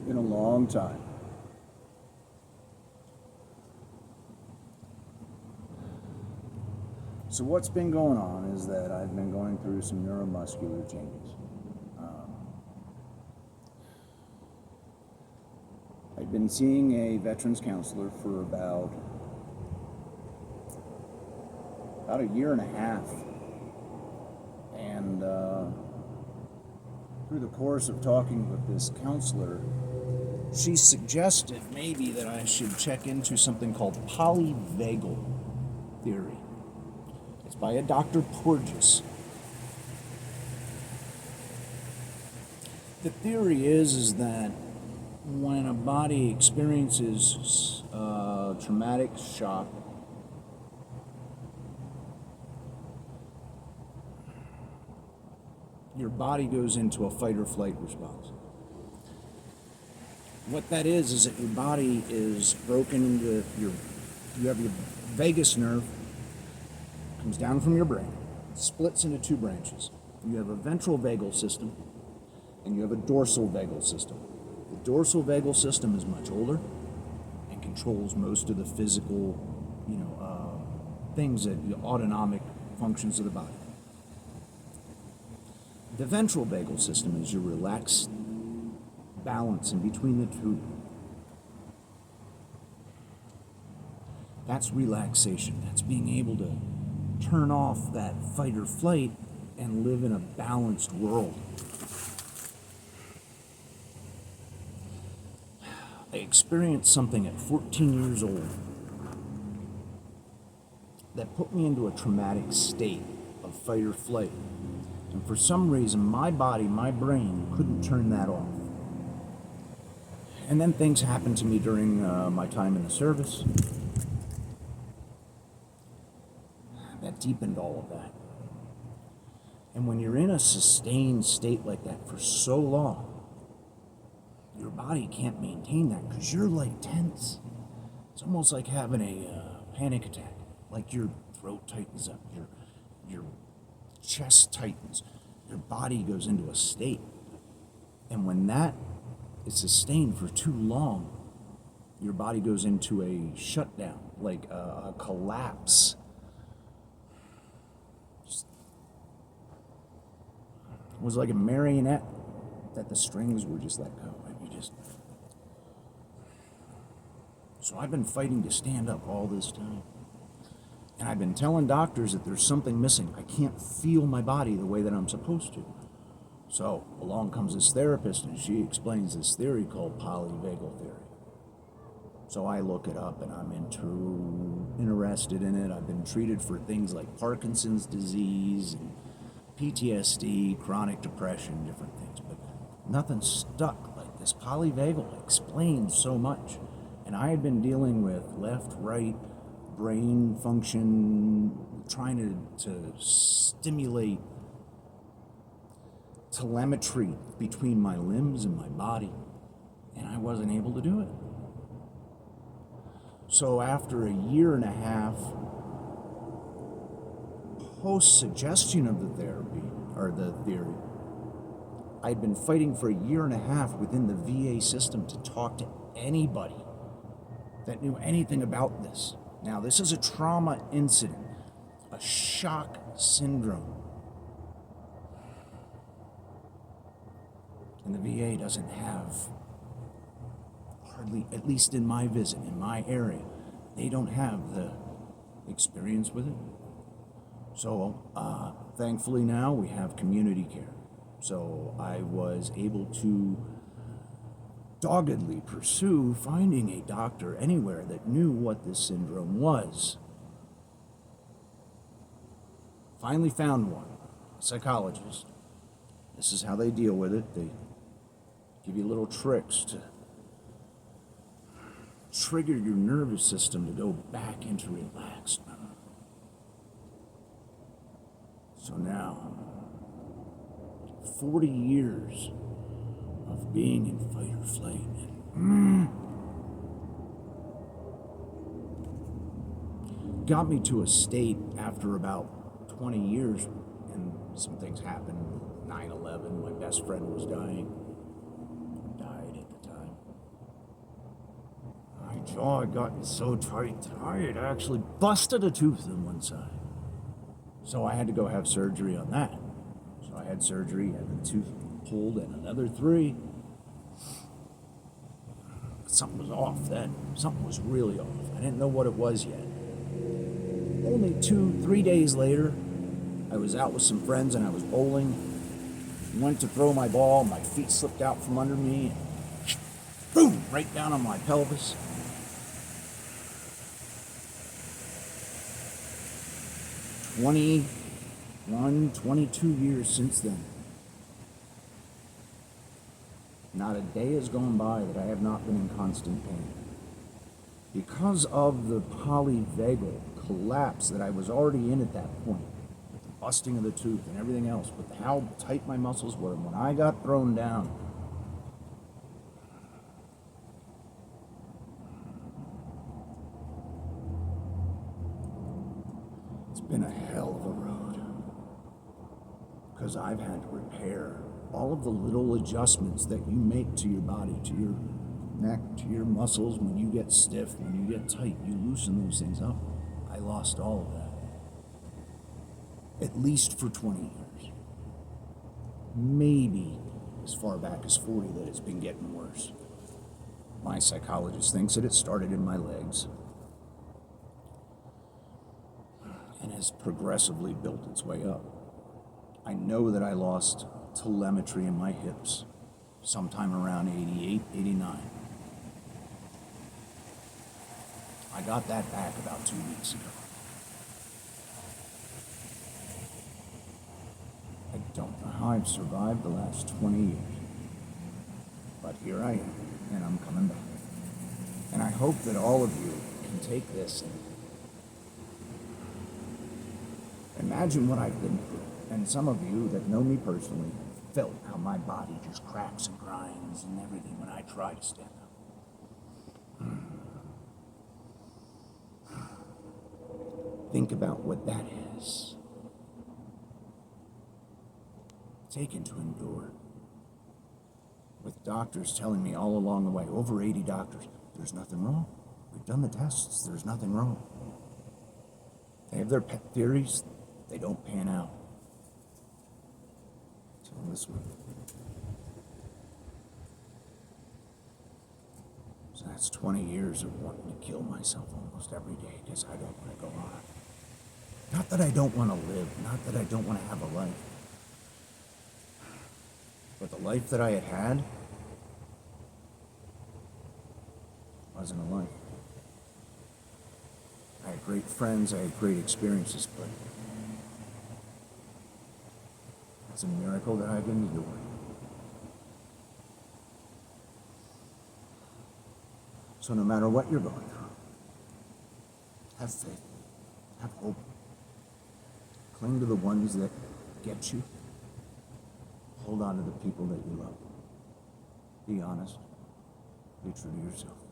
been a long time. So what's been going on is that I've been going through some neuromuscular changes. I've been seeing a veterans counselor for about a year and a half. And through the course of talking with this counselor, she suggested maybe that I should check into something called Poly Vagal Theory. It's by a Dr. Porges. The theory is that when a body experiences traumatic shock, your body goes into a fight or flight response. What that is that your body is broken into you have your vagus nerve, comes down from your brain, splits into two branches. You have a ventral vagal system, and you have a dorsal vagal system. The dorsal vagal system is much older and controls most of the physical, things, that the autonomic functions of the body. The ventral vagal system is your relaxed balance in between the two. That's relaxation. That's being able to turn off that fight or flight and live in a balanced world. I experienced something at 14 years old that put me into a traumatic state of fight or flight. And for some reason, my body, my brain, couldn't turn that off. And then things happened to me during my time in the service that deepened all of that. And when you're in a sustained state like that for so long, your body can't maintain that because you're like tense. It's almost like having a panic attack. Like your throat tightens up, your chest tightens, your body goes into a state. And when that is sustained for too long, your body goes into a shutdown, like a collapse. It was like a marionette that the strings were just let go. And you just... So I've been fighting to stand up all this time. And I've been telling doctors that there's something missing. I can't feel my body the way that I'm supposed to. So along comes this therapist, and she explains this theory called Poly Vagal Theory. So I look it up, and I'm interested in it. I've been treated for things like Parkinson's disease, and PTSD, chronic depression, different things. But nothing stuck like this. Poly Vagal explains so much. And I had been dealing with left, right, brain function, trying to stimulate telemetry between my limbs and my body, and I wasn't able to do it. So after a year and a half post-suggestion of the therapy, or the theory, I'd been fighting for a year and a half within the VA system to talk to anybody that knew anything about this. Now, this is a trauma incident, a shock syndrome. And the VA doesn't have, hardly, at least in my visit, in my area, they don't have the experience with it. So, thankfully now we have community care. So I was able to doggedly pursue finding a doctor anywhere that knew what this syndrome was. Finally found one, a psychologist. This is how they deal with it. They give you little tricks to trigger your nervous system to go back into relaxed mode. So now, 40 years of being in fight or flight, got me to a state after about 20 years, and some things happened. 9/11, my best friend was dying, died at the time. jaw had gotten so tight that I had actually busted a tooth on one side. So I had to go have surgery on that. So I had surgery, had the tooth pulled, and another 3. Something was off then. Something was really off. I didn't know what it was yet. Only 2-3 days later, I was out with some friends and I was bowling. Went to throw my ball, my feet slipped out from under me, and boom, right down on my pelvis. "21, 22 years since then. Not a day has gone by that I have not been in constant pain. Because of the polyvagal collapse that I was already in at that point, with the busting of the tooth and everything else, with how tight my muscles were, and when I got thrown down, it's been a hell of a road. Because I've had to repair all of the little adjustments that you make to your body, to your neck, to your muscles. When you get stiff, when you get tight, you loosen those things up. I lost all of that. At least for 20 years. Maybe as far back as 40 that it's been getting worse. My psychologist thinks that it started in my legs and has progressively built its way up. I know that I lost telemetry in my hips sometime around 88, 89. I got that back about 2 weeks ago. I don't know how I've survived the last 20 years, but here I am, and I'm coming back. And I hope that all of you can take this and imagine what I've been through. And some of you that know me personally felt how my body just cracks and grinds and everything when I try to stand up. Think about what that is. Taken to endure. With doctors telling me all along the way, over 80 doctors, there's nothing wrong. We've done the tests, there's nothing wrong. They have their pet theories, they don't pan out. So this one. So that's 20 years of wanting to kill myself almost every day because I don't want to go on. Not that I don't want to live, not that I don't want to have a life. But the life that I had wasn't a life. I had great friends, I had great experiences, but it's a miracle that I've endured. So no matter what you're going through, have faith, have hope. Cling to the ones that get you. Hold on to the people that you love. Be honest. Be true to yourself.